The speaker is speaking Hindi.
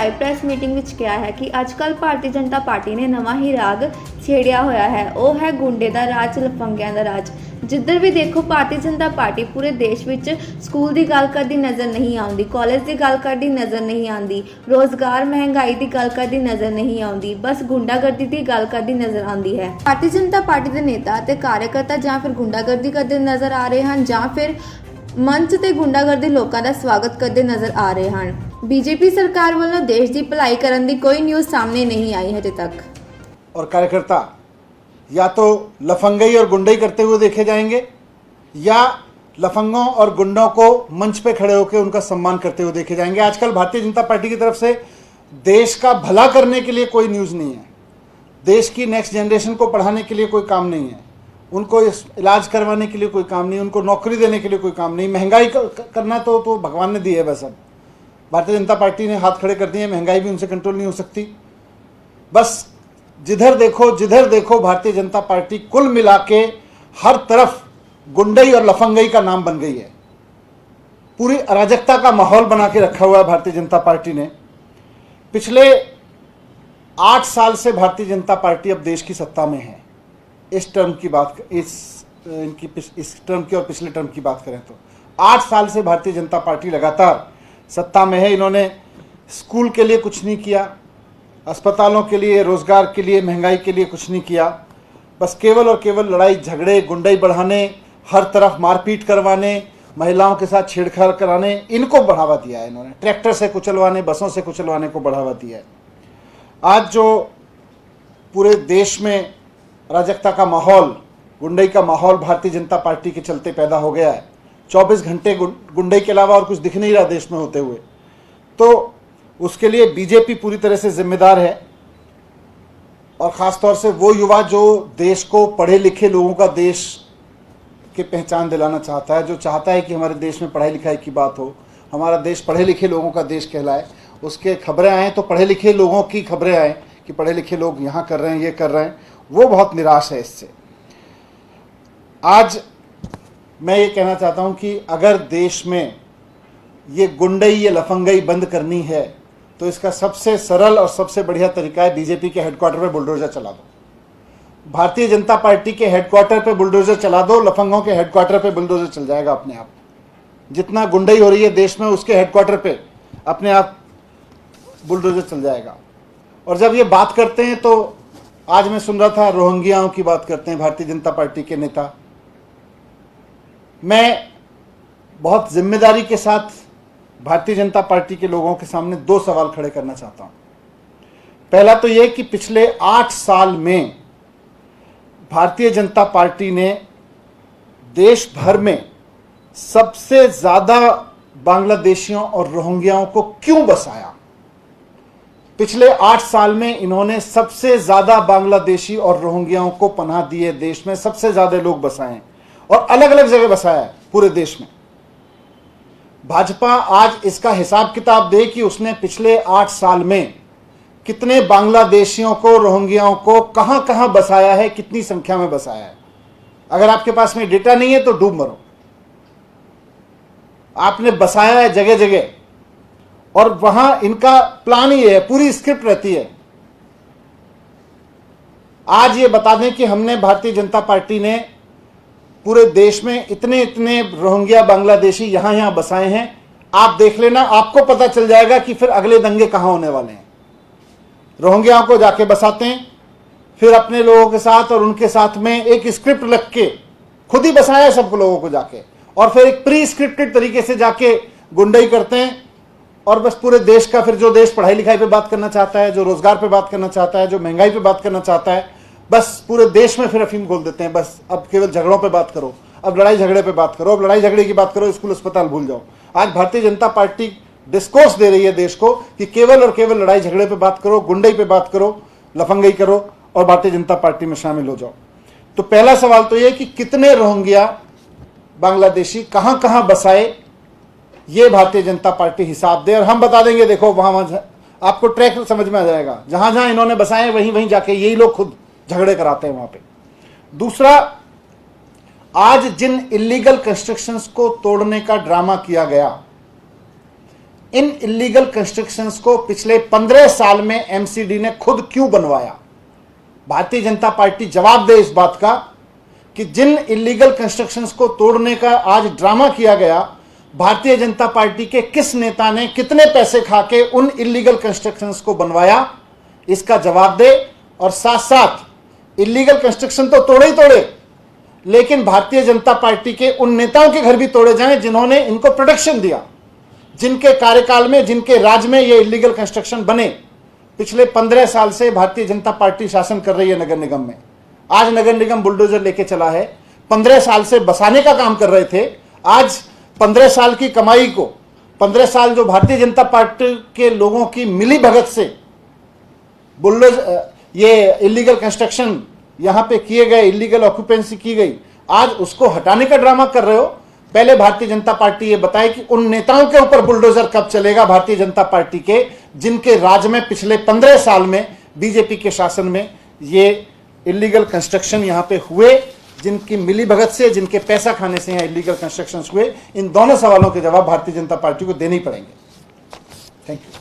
करवाई प्रेस मीटिंग विच कहा है कि अजकल भारतीय जनता पार्टी ने नवा ही राग छेड़िया होया है, वो है गुंडे दा राज, लफंगियां दा राज। जिधर भी देखो भारतीय जनता पार्टी पूरे देश विच स्कूल की गल करती नज़र नहीं आती, कॉलेज की गल करती नज़र नहीं आती, रोज़गार महंगाई की गल करती नज़र नहीं आती, बस गुंडागर्दी की गल करती नज़र आती है। भारतीय जनता पार्टी के नेता ते कार्यकर्ता जां फिर गुंडागर्दी करते नज़र आ रहे हैं, जां फिर मंच ते गुंडागर्दी लोगों का स्वागत करते नज़र आ रहे हैं। बीजेपी सरकार वालों देश की भलाई करने की कोई न्यूज़ सामने नहीं आई अजे तक। और कार्यकर्ता या तो लफंगई और गुंडई करते हुए देखे जाएंगे या लफंगों और गुंडों को मंच पे खड़े होकर उनका सम्मान करते हुए देखे जाएंगे। आजकल भारतीय जनता पार्टी की तरफ से देश का भला करने के लिए कोई न्यूज़ नहीं है, देश की नेक्स्ट जनरेशन को पढ़ाने के लिए कोई काम नहीं है, उनको इलाज करवाने के लिए कोई काम नहीं, उनको नौकरी देने के लिए कोई काम नहीं। महंगाई करना तो भगवान ने दी है, बस अब भारतीय जनता पार्टी ने हाथ खड़े कर दिए, महंगाई भी उनसे कंट्रोल नहीं हो सकती। बस जिधर देखो भारतीय जनता पार्टी कुल मिला के हर तरफ गुंडई और लफंगई का नाम बन गई है। पूरी अराजकता का माहौल बना के रखा हुआ है भारतीय जनता पार्टी ने। पिछले 8 साल से भारतीय जनता पार्टी अब देश की सत्ता में है। इस टर्म की बात, इस टर्म की और पिछले टर्म की बात करें तो 8 साल से भारतीय जनता पार्टी लगातार सत्ता में है। इन्होंने स्कूल के लिए कुछ नहीं किया, अस्पतालों के लिए, रोजगार के लिए, महंगाई के लिए कुछ नहीं किया। बस केवल और केवल लड़ाई झगड़े, गुंडई बढ़ाने, हर तरफ मारपीट करवाने, महिलाओं के साथ छेड़छाड़ कराने, इनको बढ़ावा दिया है इन्होंने। ट्रैक्टर से कुचलवाने, बसों से कुचलवाने को बढ़ावा दिया है। आज जो पूरे देश में अराजकता का माहौल, गुंडई का माहौल भारतीय जनता पार्टी के चलते पैदा हो गया है। 24 घंटे गुंडई के अलावा और कुछ दिख नहीं रहा देश में होते हुए, तो उसके लिए बीजेपी पूरी तरह से जिम्मेदार है। और ख़ासतौर से वो युवा जो देश को पढ़े लिखे लोगों का देश की पहचान दिलाना चाहता है, जो चाहता है कि हमारे देश में पढ़ाई लिखाई की बात हो, हमारा देश पढ़े लिखे लोगों का देश कहलाए, उसके खबरें आएँ तो पढ़े लिखे लोगों की खबरें आएँ कि पढ़े लिखे लोग यहाँ कर रहे हैं, ये कर रहे हैं, वो बहुत निराश है इससे। आज मैं ये कहना चाहता हूँ कि अगर देश में ये गुंडई, ये लफंगई बंद करनी है तो इसका सबसे सरल और सबसे बढ़िया तरीका है बीजेपी के हेडक्वार्टर पे बुलडोजर चला दो। भारतीय जनता पार्टी के हेडक्वार्टर पे बुलडोजर चला दो, लफंगों के हेडक्वार्टर पे बुलडोजर चल जाएगा अपने आप। जितना गुंडई हो रही है देश में, उसके हेडक्वार्टर पे अपने आप बुलडोजर चल जाएगा। और जब ये बात करते हैं तो आज मैं सुन रहा था रोहिंग्याओं की बात करते हैं भारतीय जनता पार्टी के नेता। मैं बहुत जिम्मेदारी के साथ भारतीय जनता पार्टी के लोगों के सामने 2 सवाल खड़े करना चाहता हूं। पहला तो यह कि पिछले 8 साल में भारतीय जनता पार्टी ने देश भर में सबसे ज्यादा बांग्लादेशियों और रोहिंग्याओं को क्यों बसाया। पिछले 8 साल में इन्होंने सबसे ज्यादा बांग्लादेशी और रोहिंग्याओं को पनाह दी है, देश में सबसे ज्यादा लोग बसाए हैं और अलग अलग जगह बसाया है पूरे देश में। भाजपा आज इसका हिसाब किताब दे कि उसने पिछले 8 साल में कितने बांग्लादेशियों को, रोहिंग्याओं को कहां कहां बसाया है, कितनी संख्या में बसाया है। अगर आपके पास में डेटा नहीं है तो डूब मरो। आपने बसाया है जगह जगह और वहां इनका प्लान ही है, पूरी स्क्रिप्ट रहती है। आज ये बता दें कि हमने, भारतीय जनता पार्टी ने पूरे देश में इतने इतने रोहिंग्या, बांग्लादेशी यहां यहां बसाए हैं। आप देख लेना, आपको पता चल जाएगा कि फिर अगले दंगे कहां होने वाले हैं। रोहिंग्याओं को जाके बसाते हैं, फिर अपने लोगों के साथ और उनके साथ में एक स्क्रिप्ट रख के खुद ही बसाया सब लोगों को जाके, और फिर एक प्री स्क्रिप्टेड तरीके से जाके गुंडई करते हैं। और बस पूरे देश का, फिर जो देश पढ़ाई लिखाई पे बात करना चाहता है, जो रोजगार पे बात करना चाहता है, जो महंगाई पे बात करना चाहता है, बस पूरे देश में फिर अफीम खोल देते हैं। बस अब केवल झगड़ों पे बात करो, अब लड़ाई झगड़े पे बात करो, अब लड़ाई झगड़े की बात करो, स्कूल अस्पताल भूल जाओ। आज भारतीय जनता पार्टी डिस्कोर्स दे रही है देश को कि केवल और केवल लड़ाई झगड़े पे बात करो, गुंडई पे बात करो, लफंगई करो और भारतीय जनता पार्टी में शामिल हो जाओ। तो पहला सवाल तो यह कि कितने रोहिंग्या, बांग्लादेशी कहां कहां बसाए, ये भारतीय जनता पार्टी हिसाब दे और हम बता देंगे। देखो वहां आपको ट्रैक समझ में आ जाएगा, जहां जहां इन्होंने बसाए वहीं वहीं जाके यही लोग खुद झगड़े कराते हैं वहां पे। दूसरा, आज जिन इलीगल कंस्ट्रक्शंस को तोड़ने का ड्रामा किया गया, इन इलीगल कंस्ट्रक्शंस को पिछले 15 साल में एमसीडी ने खुद क्यों बनवाया? भारतीय जनता पार्टी जवाब दे इस बात का कि जिन इलीगल कंस्ट्रक्शंस को तोड़ने का आज ड्रामा किया गया, भारतीय जनता पार्टी के किस नेता ने कितने पैसे खा के उन इलीगल कंस्ट्रक्शंस को बनवाया, इसका जवाब दे। और साथ साथ इलीगल कंस्ट्रक्शन तो तोड़े ही तोड़े, लेकिन भारतीय जनता पार्टी के उन नेताओं के घर भी तोड़े जाएं जिन्होंने इनको प्रोटेक्शन दिया, जिनके कार्यकाल में, जिनके राज में ये इलीगल कंस्ट्रक्शन बने। पिछले 15 साल से भारतीय जनता पार्टी शासन कर रही है नगर निगम में। आज नगर निगम बुलडोजर लेके चला है। 15 साल से बसाने का काम कर रहे थे। आज 15 साल की कमाई को, 15 साल जो भारतीय जनता पार्टी के लोगों की मिली भगत से बुलडोजर, ये इलीगल कंस्ट्रक्शन यहां पे किए गए, इलीगल ऑक्यूपेंसी की गई, आज उसको हटाने का ड्रामा कर रहे हो। पहले भारतीय जनता पार्टी ये बताए कि उन नेताओं के ऊपर बुलडोजर कब चलेगा भारतीय जनता पार्टी के, जिनके राज में पिछले 15 साल में बीजेपी के शासन में ये इलीगल कंस्ट्रक्शन यहां पे हुए, जिनकी मिली भगत से, जिनके पैसा खाने से यहाँ इलीगल कंस्ट्रक्शन हुए। इन दोनों सवालों के जवाब भारतीय जनता पार्टी को देने ही पड़ेंगे। Thank you.